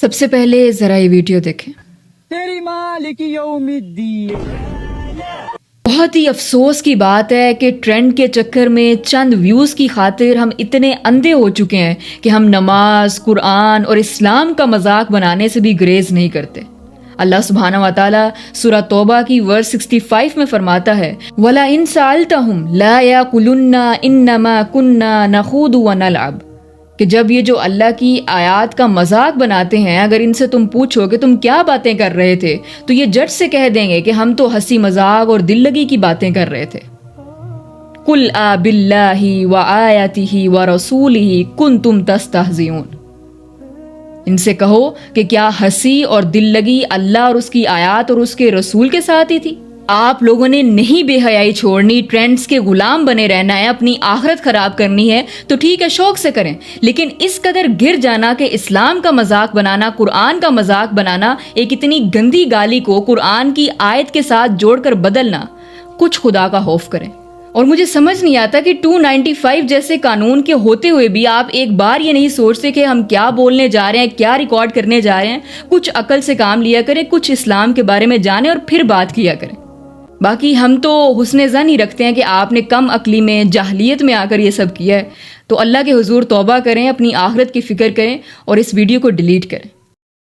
سب سے پہلے ذرا یہ ویڈیو دیکھیں۔ تیری مالک یوم الدین۔ بہت ہی افسوس کی بات ہے کہ ٹرینڈ کے چکر میں چند ویوز کی خاطر ہم اتنے اندھے ہو چکے ہیں کہ ہم نماز، قرآن اور اسلام کا مذاق بنانے سے بھی گریز نہیں کرتے۔ اللہ سبحانہ و تعالیٰ سورہ توبہ کی ورس 65 میں فرماتا ہے وَلَئِن سَأَلْتَهُمْ لَا يَقُولُنَّ إِنَّمَا كُنَّا نَخُوضُ وَنَلْعَبُ، کہ جب یہ جو اللہ کی آیات کا مذاق بناتے ہیں، اگر ان سے تم پوچھو کہ تم کیا باتیں کر رہے تھے تو یہ جٹ سے کہہ دیں گے کہ ہم تو ہنسی مذاق اور دل لگی کی باتیں کر رہے تھے۔ قُلْ بِاللَّهِ وَآيَاتِهِ وَرَسُولِهِ كُنْتُمْ تَسْتَهْزِئُونَ، ان سے کہو کہ کیا ہنسی اور دل لگی اللہ اور اس کی آیات اور اس کے رسول کے ساتھ ہی تھی؟ آپ لوگوں نے نہیں بے حیائی چھوڑنی، ٹرینڈز کے غلام بنے رہنا ہے، اپنی آخرت خراب کرنی ہے تو ٹھیک ہے، شوق سے کریں، لیکن اس قدر گر جانا کہ اسلام کا مذاق بنانا، قرآن کا مذاق بنانا، ایک اتنی گندی گالی کو قرآن کی آیت کے ساتھ جوڑ کر بدلنا، کچھ خدا کا خوف کریں۔ اور مجھے سمجھ نہیں آتا کہ 295 جیسے قانون کے ہوتے ہوئے بھی آپ ایک بار یہ نہیں سوچتے کہ ہم کیا بولنے جا رہے ہیں، کیا ریکارڈ کرنے جا رہے ہیں۔ کچھ عقل سے کام لیا کریں، کچھ اسلام کے بارے میں جانیں اور پھر بات کیا کریں۔ باقی ہم تو حسن ظن ہی رکھتے ہیں کہ آپ نے کم عقلی میں، جاہلیت میں آ کر یہ سب کیا ہے، تو اللہ کے حضور توبہ کریں، اپنی آخرت کی فکر کریں اور اس ویڈیو کو ڈیلیٹ کریں۔